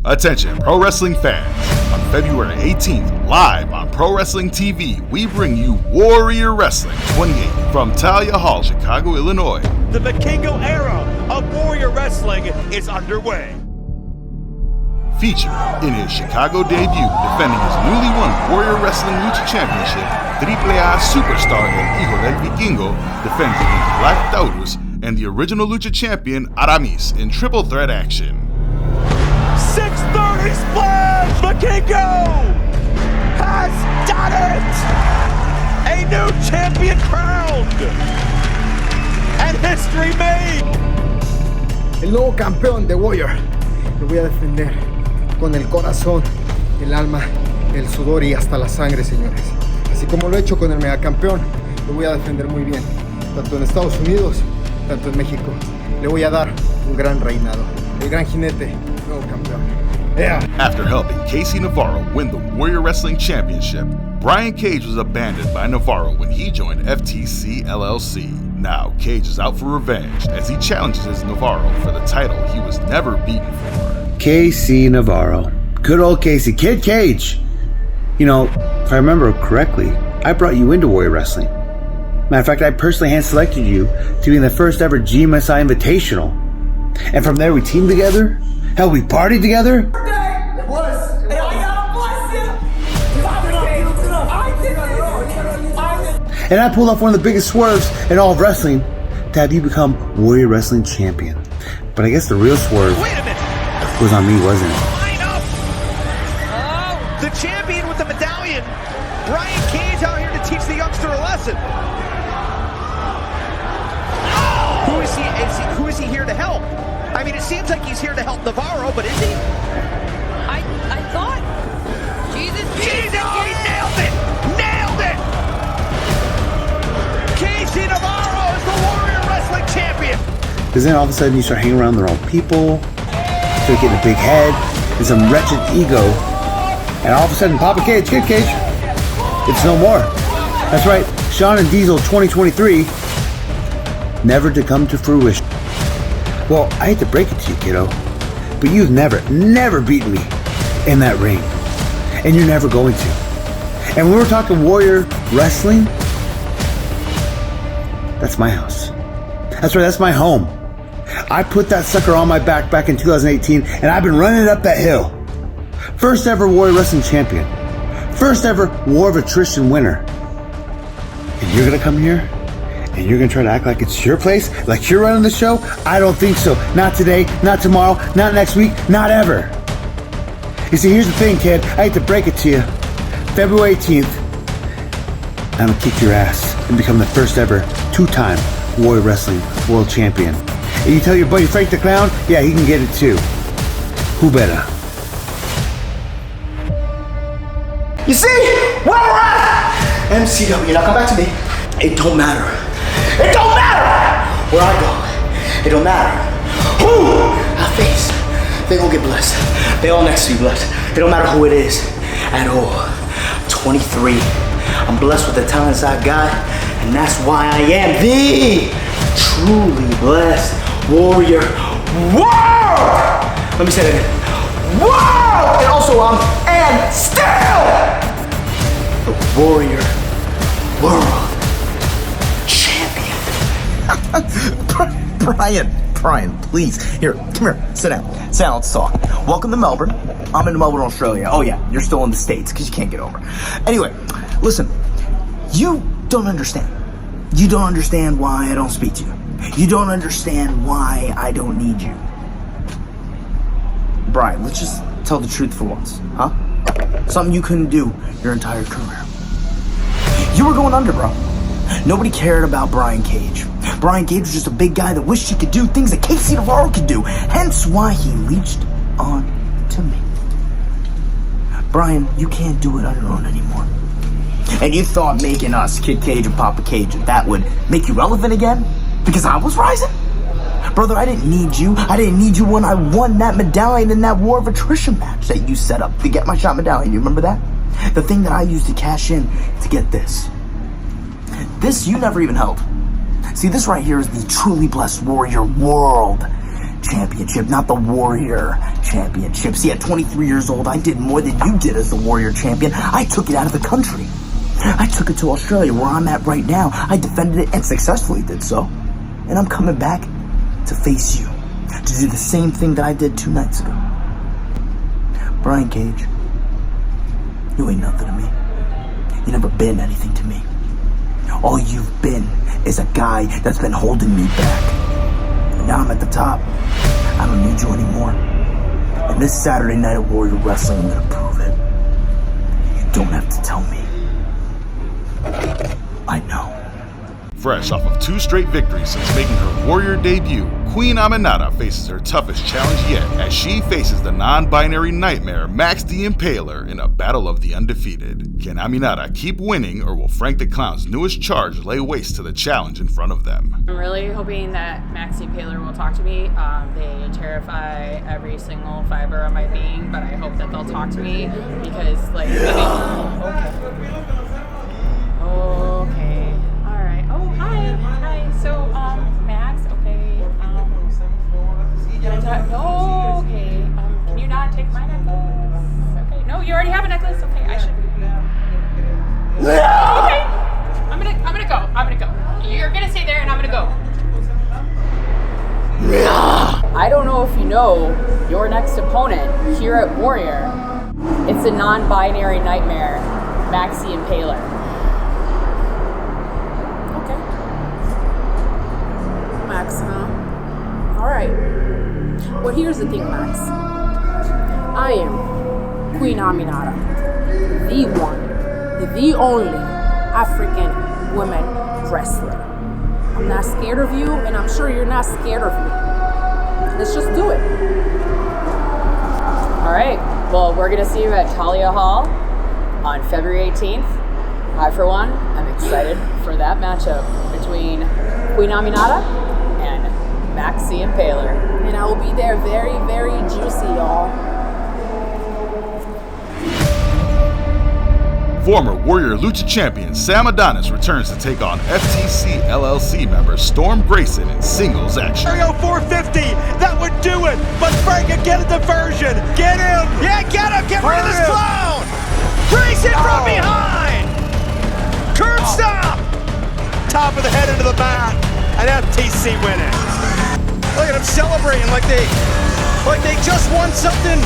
Attention, pro wrestling fans. On February 18th, live on Pro Wrestling TV, we bring you Warrior Wrestling 28 from Talia Hall, Chicago, Illinois. The Vikingo era of Warrior Wrestling is underway. Featured in his Chicago debut, defending his newly won Warrior Wrestling Lucha Championship, AAA superstar El Hijo del Vikingo defends against Black Taurus and the original Lucha champion Aramis in triple threat action. 630 splash! Vikingo has done it! A new champion crowned! And history made! El nuevo campeón de Warrior. Lo voy a defender con el corazón, el alma, el sudor y hasta la sangre, señores. Así como lo he hecho con el megacampeón, lo voy a defender muy bien. Tanto en Estados Unidos, tanto en México. Le voy a dar un gran reinado. El gran jinete, nuevo campeón. Yeah. After helping Casey Navarro win the Warrior Wrestling Championship, Brian Cage was abandoned by Navarro when he joined FTC LLC. Now, Cage is out for revenge as he challenges Navarro for the title he was never beaten for. Casey Navarro. Good old Casey. Kid Cage. You know, if I remember correctly, I brought you into Warrior Wrestling. Matter of fact, I personally hand-selected you to be in the first ever GMSI Invitational. And from there, we teamed together. Hell, we partied together. And I pulled off one of the biggest swerves in all of wrestling to have you become Warrior Wrestling Champion. But I guess the real swerve was on me, wasn't it? Line up! Oh, the champion with the medallion. Brian Cage out here to teach the youngster a lesson. Who is he? Who is he here to help? I mean, it seems like he's here to help Navarro, but is he? I thought. Jesus, Oh, he nailed it! Nailed it! Casey Navarro is the Warrior Wrestling Champion. Because then all of a sudden you start hanging around the wrong people, start getting a big head and some wretched ego, and all of a sudden Papa Cage, Kid Cage, it's no more. That's right, Sean and Diesel 2023, never to come to fruition. Well, I hate to break it to you, kiddo, but you've never beaten me in that ring. And you're never going to. And when we're talking Warrior Wrestling, that's my house. That's right, that's my home. I put that sucker on my back in 2018, and I've been running it up that hill. First ever Warrior Wrestling Champion. First ever War of Attrition winner. And you're gonna come here? And you're gonna try to act like it's your place? Like you're running the show? I don't think so. Not today, not tomorrow, not next week, not ever. You see, here's the thing, kid. I hate to break it to you. February 18th, I'm gonna kick your ass and become the first ever two-time Warrior Wrestling World Champion. And you tell your buddy FrankTheClown, yeah, he can get it too. Who better? You see, where we're at? MCW, now come back to me. It don't matter. It don't matter where I go. It don't matter who I face. They gon' get blessed. They all next to be blessed. It don't matter who it is at all. 23. I'm blessed with the talents I got, and that's why I am the truly blessed Warrior World! Let me say that again. World! And also and still the Warrior World Champion. Brian, please. Here, come here. Sit down. Sit down, let's talk. Welcome to Melbourne. I'm in Melbourne, Australia. Oh yeah, you're still in the States because you can't get over. Anyway, listen. You don't understand. You don't understand why I don't speak to you. You don't understand why I don't need you. Brian, let's just tell the truth for once, huh? Something you couldn't do your entire career. You were going under, bro. Nobody cared about Brian Cage. Brian Cage was just a big guy that wished he could do things that Casey Navarro could do. Hence why he leached on to me. Brian, you can't do it on your own anymore. And you thought making us Kid Cage and Papa Cage, that would make you relevant again? Because I was rising? Brother, I didn't need you. I didn't need you when I won that medallion in that War of Attrition match that you set up to get my shot medallion. You remember that? The thing that I used to cash in to get this. This you never even held. See, this right here is the truly blessed Warrior World Championship, not the Warrior Championship. See, at 23 years old, I did more than you did as the Warrior Champion. I took it out of the country. I took it to Australia, where I'm at right now. I defended it and successfully did so. And I'm coming back to face you, to do the same thing that I did 2 nights ago. Brian Cage, you ain't nothing to me. You never been anything to me. All you've been is a guy that's been holding me back. And now I'm at the top. I don't need you anymore. And this Saturday night at Warrior Wrestling, I'm gonna prove it. You don't have to tell me. I know. Fresh off of 2 straight victories since making her Warrior debut, Queen Aminata faces her toughest challenge yet as she faces the non-binary nightmare Max the Impaler in a battle of the undefeated. Can Aminata keep winning, or will FrankTheClown's newest charge lay waste to the challenge in front of them? I'm really hoping that Max the Impaler will talk to me. They terrify every single fiber of my being, but I hope that they'll talk to me because, like, Okay. All right. Oh, hi. So, Max. Okay. Can I talk? No. Okay. Can you not take my necklace? Okay. No, you already have a necklace. Okay. I should. Okay. I'm gonna go. You're gonna stay there, and I'm gonna go. I don't know if you know your next opponent here at Warrior. It's a non-binary nightmare, Max the Impaler. Max, huh? Alright. Well, here's the thing, Max. I am Queen Aminata. The one, the only African woman wrestler. I'm not scared of you, and I'm sure you're not scared of me. Let's just do it. Alright. Well, we're going to see you at Talia Hall on February 18th. I, for one, am excited for that matchup between Queen Aminata and Max the Impaler. And I will be there very, very juicy, y'all. Former Warrior Lucha champion Sam Adonis returns to take on FTC LLC member Storm Grayson in singles action. Stereo 450, that would do it. But Frank can get a diversion. Get him. Yeah, get him. Get rid of this clown. Grayson from behind. Curb stop. Top of the head into the mat. And FTC winning. Look at them celebrating like they just won something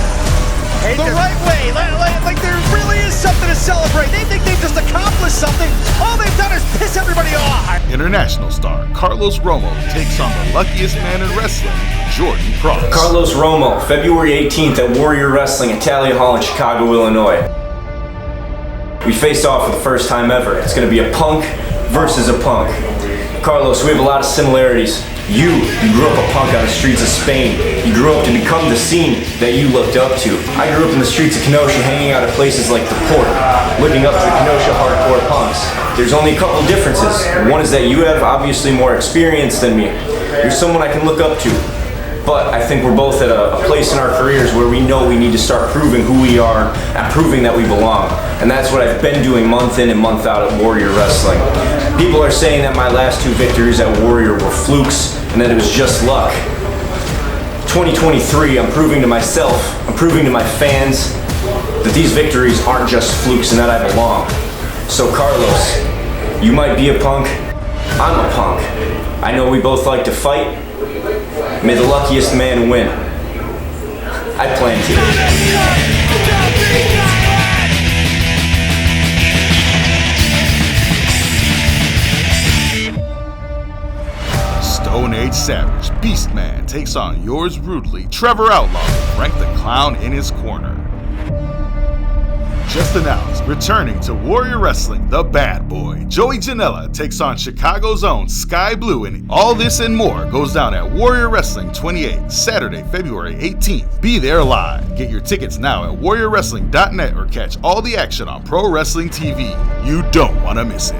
the right way. Like there really is something to celebrate. They think they've just accomplished something. All they've done is piss everybody off. International star Carlos Romo takes on the luckiest man in wrestling, Jordan Kross. Carlos Romo, February 18th at Warrior Wrestling at Talia Hall in Chicago, Illinois. We faced off for the first time ever. It's going to be a punk versus a punk. Carlos, we have a lot of similarities. You grew up a punk on the streets of Spain. You grew up to become the scene that you looked up to. I grew up in the streets of Kenosha, hanging out at places like the Port, looking up to the Kenosha hardcore punks. There's only a couple differences. One is that you have obviously more experience than me. You're someone I can look up to. But I think we're both at a place in our careers where we know we need to start proving who we are and proving that we belong. And that's what I've been doing month in and month out at Warrior Wrestling. People are saying that my last 2 victories at Warrior were flukes and that it was just luck. 2023, I'm proving to myself, I'm proving to my fans that these victories aren't just flukes and that I belong. So Carlos, you might be a punk, I'm a punk. I know we both like to fight. May the luckiest man win. I plan to. Stone Age Savage Beastman takes on yours rudely, Trevor Outlaw with FrankTheClown in his corner. Just announced, returning to Warrior Wrestling, the bad boy, Joey Janela takes on Chicago's own Skye Blue, and all this and more goes down at Warrior Wrestling 28, Saturday, February 18th. Be there live. Get your tickets now at warriorwrestling.net or catch all the action on Pro Wrestling TV. You don't want to miss it.